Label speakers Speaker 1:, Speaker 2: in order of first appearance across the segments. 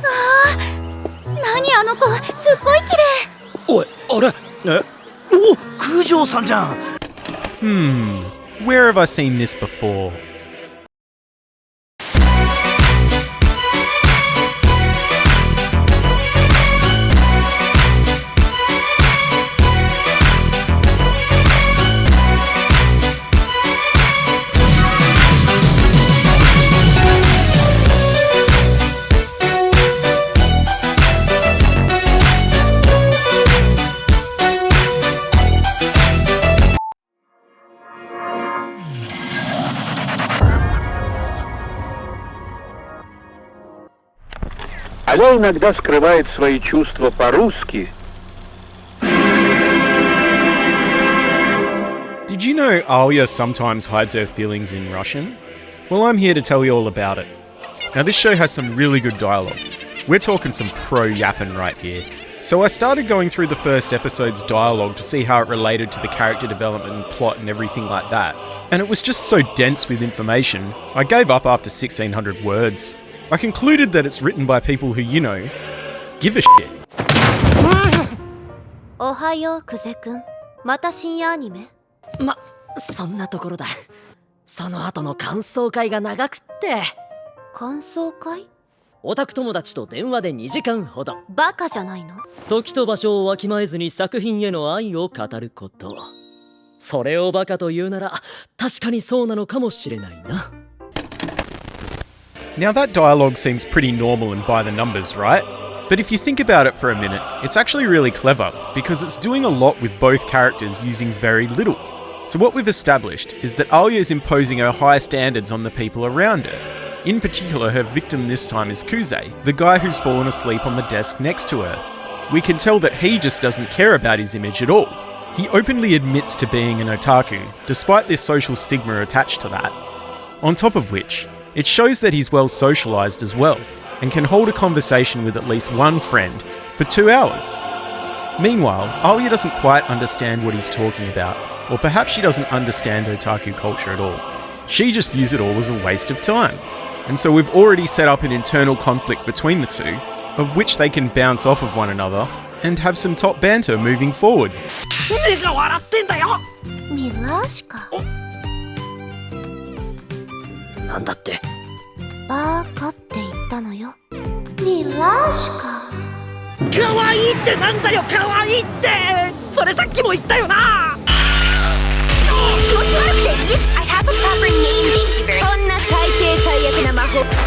Speaker 1: あー、何あの子、すっごい綺麗。
Speaker 2: おい、あれお、空城さんじゃん。
Speaker 3: Where have I seen this before?
Speaker 4: Аля иногда скрывает свои чувства по-русски.
Speaker 3: Did you know Alya sometimes hides her feelings in Russian? Well, I'm here to tell you all about it. Now, this show has some really good dialogue. We're talking some pro-yapping right here. So I started going through the first episode's dialogue to see how it related to the character development and plot and everything like that. And it was just so dense with information, I gave up after 1600 words. I concluded that it's written by people who, you know, give a shit.
Speaker 1: おはよう、クゼくん。また深夜アニメ？
Speaker 2: そんなところだ。その後の感想会が長くって。
Speaker 1: 感想会？
Speaker 2: オタク友達と電話で2時間ほど。
Speaker 1: バカじゃないの？
Speaker 2: 時と場所をわきまえずに作品への愛を語ること。それをバカと言うなら、確かにそうなのかもしれないな。
Speaker 3: Now that dialogue seems pretty normal and by the numbers, right? But if you think about it for a minute, it's actually really clever because it's doing a lot with both characters using very little. So what we've established is that Alya is imposing her high standards on the people around her. In particular, her victim this time is Kuze, the guy who's fallen asleep on the desk next to her. We can tell that he just doesn't care about his image at all. He openly admits to being an otaku, despite this social stigma attached to that. On top of which, it shows that he's well socialised as well, and can hold a conversation with at least one friend for 2 hours. Meanwhile, Alya doesn't quite understand what he's talking about, or perhaps she doesn't understand otaku culture at all. She just views it all as a waste of time. And so we've already set up an internal conflict between the two, of which they can bounce off of one another, and have some top banter moving forward.
Speaker 2: 目が笑ってんだよ。
Speaker 1: ミラーシカ？
Speaker 2: なんだって？
Speaker 1: バカって言ったのよ。ミラーシカ。
Speaker 2: 可愛いってなんだよ、可愛いって。それさっきも言ったよな。
Speaker 1: こんな最低最悪な魔法。違うかな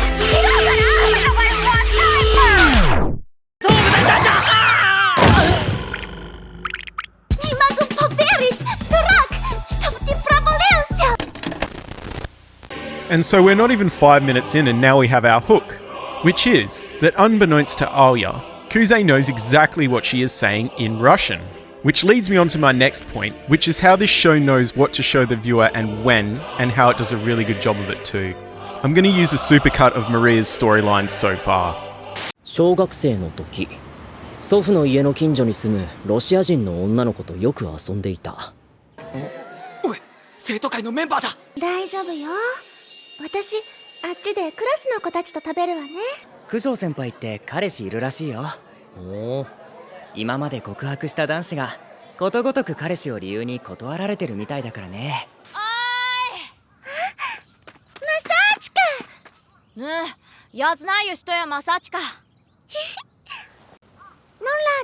Speaker 1: ？And
Speaker 3: so we're not even 5 minutes in and now we have our hook, which is that unbeknownst to Alya, Kuze knows exactly what she is saying in Russian. Which leads me on to my next point, which is how this show knows what to show the viewer and when, and how it does a really good job of it too. I'm going to use a supercut of Maria's storylines so far.
Speaker 2: 小学生の時、祖父の家の近所に住むロシア人の女の子とよく遊んでいた。おい、生徒会のメンバーだ。
Speaker 1: 大丈夫よ。私、あっちでクラスの子たちと食べるわね。
Speaker 5: 九条先輩って彼氏いるらしいよ。
Speaker 2: おお。
Speaker 5: 今まで告白した男子がことごとく彼氏を理由に断られてるみたいだからね。
Speaker 1: おーい。マサーチカ。
Speaker 6: ねえ、やずないよ人やマサーチカ。
Speaker 1: ノン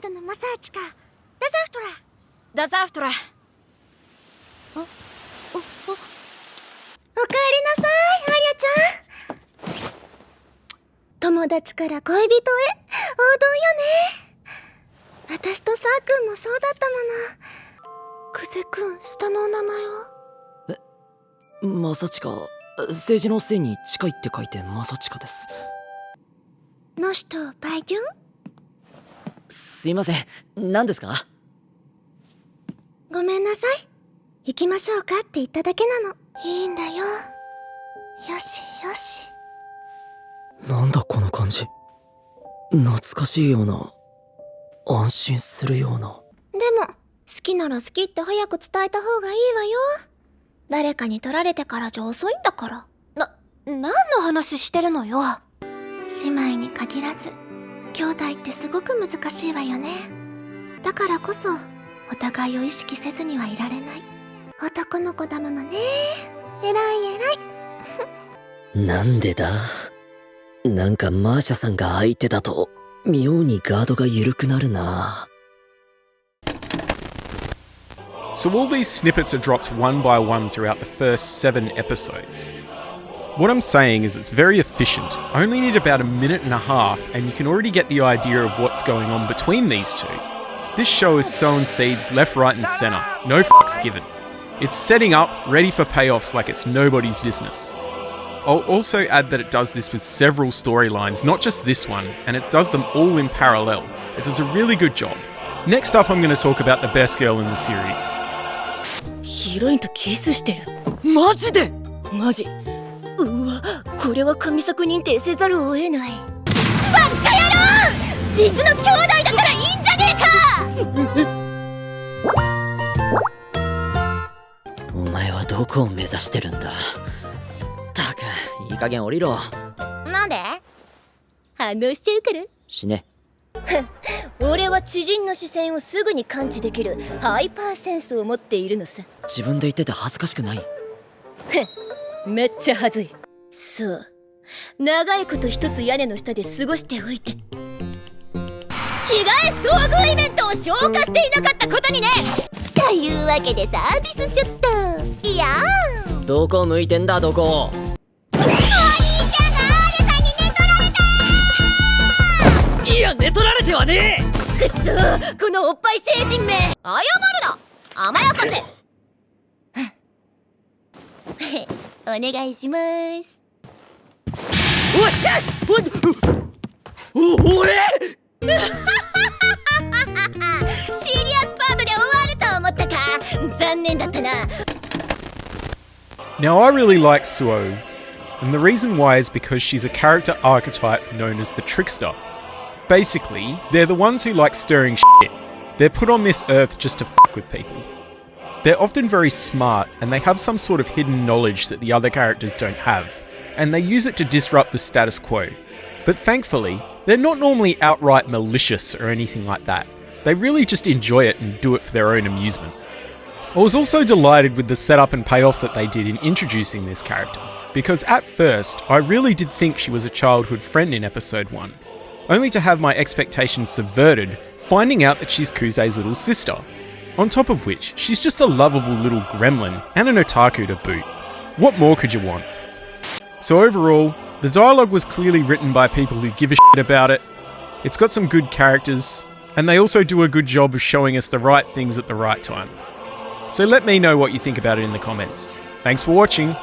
Speaker 1: ラードのマサーチカ。ダザフトラ。
Speaker 6: ダザフトラ。
Speaker 1: おかえりなさい、アリアちゃん。友達から恋人へ、王道よね。私とサーくんもそうだったもの。クゼくん、下のお名前は？
Speaker 2: マサチカ、政治のせいに近いって書いてマサチカです。
Speaker 1: のしとバイジュン？
Speaker 2: すいません、何ですか？
Speaker 1: ごめんなさい。行きましょうかって言っただけなの。いいんだよ。よしよし。
Speaker 2: なんだこの感じ。懐かしいような、安心するような。
Speaker 1: でも好きなら好きって早く伝えた方がいいわよ。誰かに取られてからじゃ遅いんだから。何の話してるのよ。姉妹に限らず兄弟ってすごく難しいわよね。だからこそお互いを意識せずにはいられない。男の子だものね。えらいえらい。
Speaker 2: なんでだ？なんかマーシャさんが相手だと妙にガードが緩くなるな。
Speaker 3: So all these snippets are dropped one by one throughout the first 7 episodes. What I'm saying is it's very efficient. I only need about a minute and a half and you can already get the idea of what's going on between these two. This show is sowing seeds left, right and centre. No fucks given. It's setting up, ready for payoffs like it's nobody's business. I'll also add that it does this with several storylines, not just this one, and it does them all in parallel. It does a really good job. Next up, I'm going to talk about the best girl in the series.
Speaker 7: ヒロインとキスしてる。マジで？マジ。うわ、これは神作認定せざるを得ない。バッカ野郎！実の兄弟だからいいんじゃね
Speaker 2: えか！お前はどこを目指してるんだ？たく、いい加減降りろ。
Speaker 6: なんで？
Speaker 7: 反応しちゃうから。
Speaker 2: 死ね。
Speaker 7: 俺は知人の視線をすぐに感知できるハイパーセンスを持っているのさ。
Speaker 2: 自分で言ってて恥ずかしくない？
Speaker 7: めっちゃはずい。そう、長いこと一つ屋根の下で過ごしておいて着替え遭遇イベントを消化していなかったことにね。というわけでサービスショット。いやー、
Speaker 2: どこ向いてんだ、どこ？
Speaker 7: いや、寝取られてはねえ。くっそー、このおっぱい成人め。
Speaker 6: 謝るな、甘やかせ。
Speaker 7: お願いします。
Speaker 2: 俺
Speaker 7: シリアスパートで終わると思ったか。残念だったな。
Speaker 3: Now, I really like Suo, and the reason why is because she's a character archetype known as the trickster. Basically, they're the ones who like stirring shit. They're put on this earth just to fuck with people. They're often very smart, and they have some sort of hidden knowledge that the other characters don't have, and they use it to disrupt the status quo. But thankfully, they're not normally outright malicious or anything like that. They really just enjoy it and do it for their own amusement. I was also delighted with the setup and payoff that they did in introducing this character, because at first, I really did think she was a childhood friend in episode 1, only to have my expectations subverted, finding out that she's Kuze's little sister. On top of which, she's just a lovable little gremlin and an otaku to boot. What more could you want? So overall, the dialogue was clearly written by people who give a shit about it. It's got some good characters, and they also do a good job of showing us the right things at the right time. So let me know what you think about it in the comments. Thanks for watching.